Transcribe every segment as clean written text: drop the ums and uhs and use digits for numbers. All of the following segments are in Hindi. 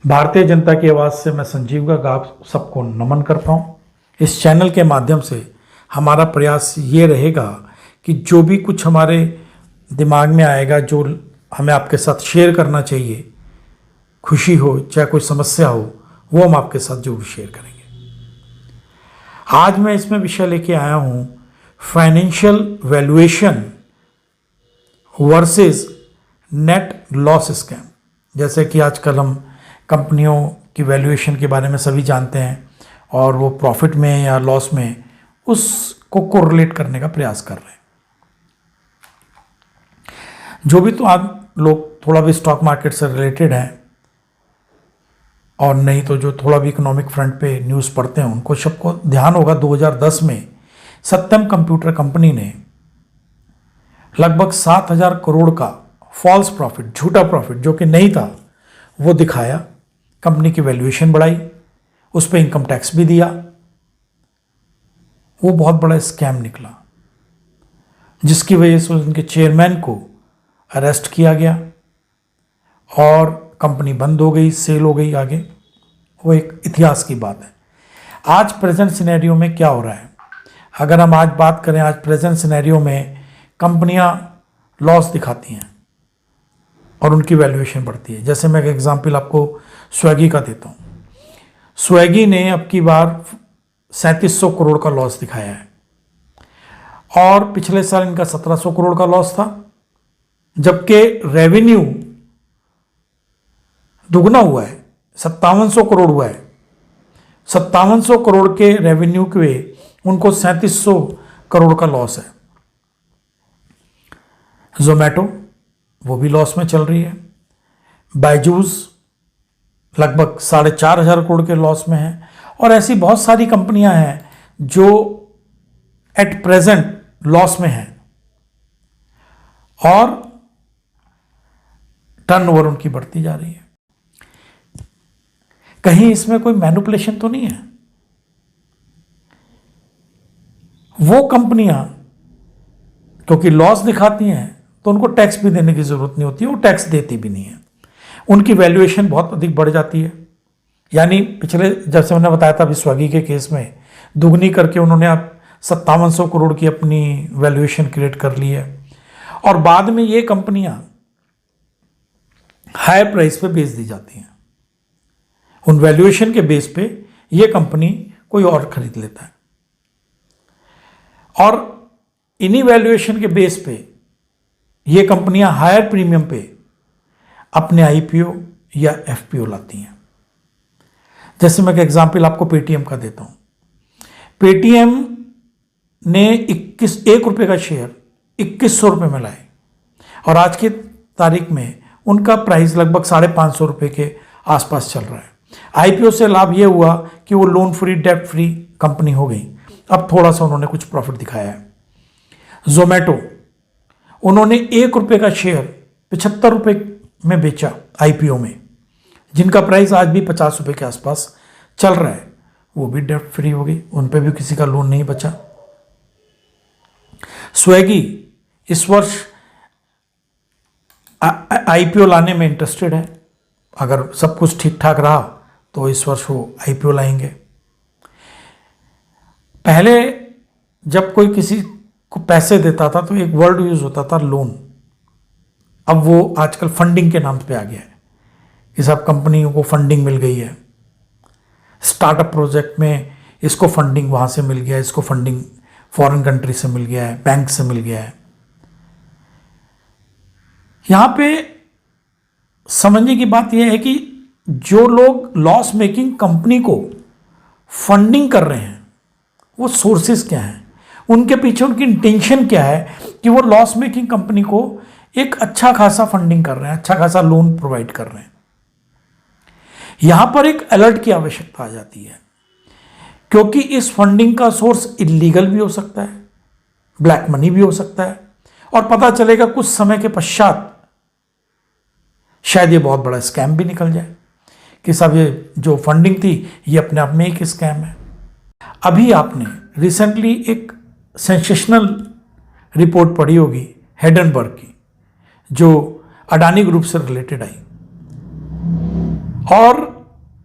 भारतीय जनता की आवाज़ से मैं संजीव गर्ग आप सबको नमन करता हूँ। इस चैनल के माध्यम से हमारा प्रयास ये रहेगा कि जो भी कुछ हमारे दिमाग में आएगा, जो हमें आपके साथ शेयर करना चाहिए, खुशी हो चाहे कोई समस्या हो, वो हम आपके साथ जरूर शेयर करेंगे। आज मैं इसमें विषय लेके आया हूँ financial valuation versus net loss scam. जैसे कि आजकल हम कंपनियों की वैल्यूएशन के बारे में सभी जानते हैं और वो प्रॉफिट में या लॉस में उसको कोरिलेट करने का प्रयास कर रहे हैं। जो भी तो आप लोग थोड़ा भी स्टॉक मार्केट से रिलेटेड हैं और नहीं तो जो थोड़ा भी इकोनॉमिक फ्रंट पे न्यूज़ पढ़ते हैं, उनको सबको ध्यान होगा 2010 में सत्यम कंप्यूटर कंपनी ने लगभग 7,000 करोड़ का फॉल्स प्रॉफिट, झूठा प्रॉफिट जो कि नहीं था, वो दिखाया। कंपनी की वैल्यूएशन बढ़ाई, उस पर इनकम टैक्स भी दिया। वो बहुत बड़ा स्कैम निकला, जिसकी वजह से उनके चेयरमैन को अरेस्ट किया गया और कंपनी बंद हो गई, सेल हो गई आगे। वो एक इतिहास की बात है। आज प्रेजेंट सिनेरियो में क्या हो रहा है, अगर हम आज बात करें, आज प्रेजेंट सिनेरियो में कंपनियां लॉस दिखाती हैं और उनकी वैल्यूएशन बढ़ती है। जैसे मैं एक एग्जांपल आपको स्विगी का देता हूँ। स्विगी ने अब की बार 3700 करोड़ का लॉस दिखाया है और पिछले साल इनका 1700 करोड़ का लॉस था, जबकि रेवेन्यू दुगना हुआ है, 5700 करोड़ हुआ है। 5700 करोड़ के रेवेन्यू के उनको 3700 करोड़ का लॉस है। जोमैटो वो भी लॉस में चल रही है। बायजूस लगभग 4,500 करोड़ के लॉस में है। और ऐसी बहुत सारी कंपनियां हैं जो एट प्रेजेंट लॉस में हैं और टर्नओवर उनकी बढ़ती जा रही है। कहीं इसमें कोई मैनिपुलेशन तो नहीं है? वो कंपनियां क्योंकि लॉस दिखाती हैं तो उनको टैक्स भी देने की जरूरत नहीं होती है, वो टैक्स देती भी नहीं है। उनकी वैल्यूएशन बहुत अधिक बढ़ जाती है। यानी पिछले, जैसे मैंने बताया था अभी स्विगी के केस में, दुगनी करके उन्होंने अब 5700 करोड़ की अपनी वैल्यूएशन क्रिएट कर ली है और बाद में ये कंपनियां हायर प्राइस पे बेच दी जाती हैं। उन वैल्यूएशन के बेस पे ये कंपनी कोई और खरीद लेता है और इन्हीं वैल्यूएशन के बेस पे ये कंपनियां हायर प्रीमियम पे अपने आईपीओ या एफपीओ लाती हैं। जैसे मैं एक एग्जांपल आपको पेटीएम का देता हूं। पेटीएम ने 1 रुपये का शेयर 2100 रुपये में लाए और आज की तारीख में उनका प्राइस लगभग 550 रुपये के आसपास चल रहा है। आईपीओ से लाभ ये हुआ कि वो loan free, debt free company हो गई। अब थोड़ा सा उन्होंने कुछ प्रॉफिट दिखाया है। जोमैटो, उन्होंने 1 रुपये का शेयर 75 रुपये में बेचा आईपीओ में, जिनका प्राइस आज भी 50 रुपये के आसपास चल रहा है। वो भी डेट फ्री हो गई, उन पे भी किसी का लोन नहीं बचा। स्विगी इस वर्ष आईपीओ लाने में इंटरेस्टेड है। अगर सब कुछ ठीक ठाक रहा तो इस वर्ष वो आईपीओ लाएंगे। पहले जब कोई किसी को पैसे देता था तो एक वर्ड यूज होता था लोन। अब वो आजकल फंडिंग के नाम पे आ गया है कि सब कंपनियों को फंडिंग मिल गई है। स्टार्टअप प्रोजेक्ट में इसको फंडिंग वहां से मिल गया है, इसको फंडिंग फॉरेन कंट्री से मिल गया है, बैंक से मिल गया है। यहां पे समझने की बात यह है कि जो लोग लॉस मेकिंग कंपनी को फंडिंग कर रहे हैं वो सोर्सेस क्या हैं, उनके पीछे उनकी इंटेंशन क्या है कि वो लॉस मेकिंग कंपनी को एक अच्छा खासा फंडिंग कर रहे हैं, अच्छा खासा लोन प्रोवाइड कर रहे हैं। यहां पर एक अलर्ट की आवश्यकता आ जाती है, क्योंकि इस फंडिंग का सोर्स इलीगल भी हो सकता है, ब्लैक मनी भी हो सकता है और पता चलेगा कुछ समय के पश्चात शायद ये बहुत बड़ा स्कैम भी निकल जाए कि सब ये जो फंडिंग थी ये अपने आप में एक स्कैम है। अभी आपने रिसेंटली एक सेंसेशनल रिपोर्ट पढ़ी होगी हिंडनबर्ग की, जो अडानी ग्रुप से रिलेटेड आई और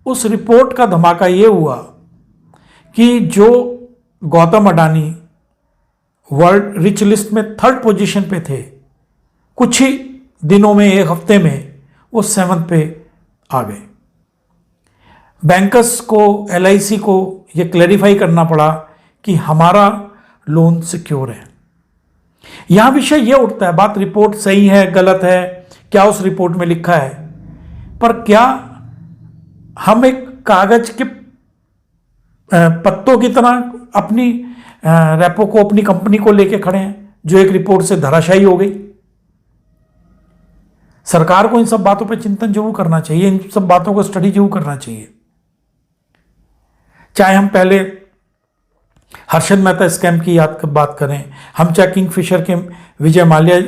उस रिपोर्ट का धमाका ये हुआ कि जो Gautam Adani world rich list में 3rd पोजीशन पे थे, कुछ ही दिनों में, एक हफ्ते में वो 7th पे आ गए। बैंकर्स को, LIC को ये क्लैरिफाई करना पड़ा कि हमारा लोन सिक्योर है। यहां विषय यह उठता है, बात रिपोर्ट सही है गलत है, क्या उस रिपोर्ट में लिखा है, पर क्या हम एक कागज के पत्तों की तरह अपनी रेपो को, अपनी कंपनी को लेके खड़े हैं जो एक रिपोर्ट से धराशायी हो गई? सरकार को इन सब बातों पर चिंतन जरूर करना चाहिए, इन सब बातों को स्टडी जरूर करना चाहिए। चाहे हम पहले हर्षद मेहता स्कैम की बात करें, हम चाहे किंगफिशर के विजय माल्या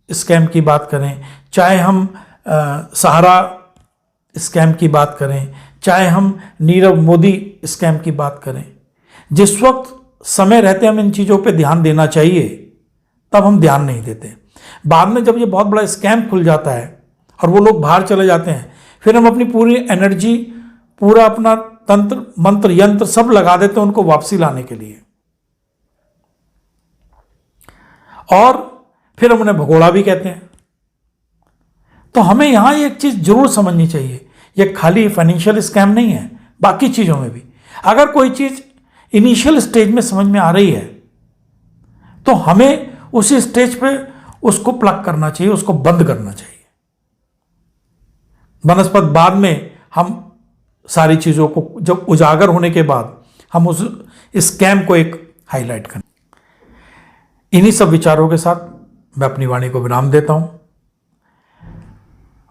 स्कैम की बात करें, चाहे हम सहारा स्कैम की बात करें, चाहे हम नीरव मोदी स्कैम की बात करें, जिस वक्त समय रहते हम इन चीज़ों पे ध्यान देना चाहिए, तब हम ध्यान नहीं देते। बाद में जब ये बहुत बड़ा स्कैम खुल जाता है और वो लोग बाहर चले जाते हैं, फिर हम अपनी पूरी एनर्जी, पूरा अपना तंत्र मंत्र यंत्र सब लगा देते हैं उनको वापसी लाने के लिए, और फिर हम उन्हें भगोड़ा भी कहते हैं। तो हमें यहां एक चीज जरूर समझनी चाहिए, ये खाली फाइनेंशियल स्कैम नहीं है, बाकी चीजों में भी अगर कोई चीज इनिशियल स्टेज में समझ में आ रही है तो हमें उसी स्टेज पे उसको प्लग करना चाहिए, उसको बंद करना चाहिए। बनस्पत बाद में हम सारी चीजों को जब उजागर होने के बाद हम उस स्कैम को एक हाईलाइट करें। इन्हीं सब विचारों के साथ मैं अपनी वाणी को विराम देता हूं,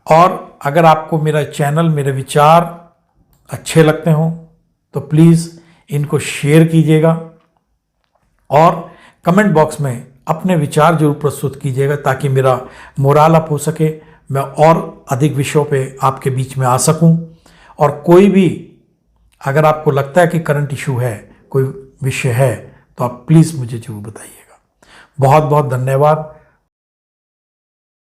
और अगर आपको मेरा चैनल, मेरे विचार अच्छे लगते हो तो प्लीज़ इनको शेयर कीजिएगा और कमेंट बॉक्स में अपने विचार जरूर प्रस्तुत कीजिएगा, ताकि मेरा मोराल अप हो सके, मैं और अधिक विषयों पे आपके बीच में आ सकूं। और कोई भी अगर आपको लगता है कि करंट इशू है, कोई विषय है, तो आप प्लीज़ मुझे जरूर बताइएगा। बहुत बहुत धन्यवाद।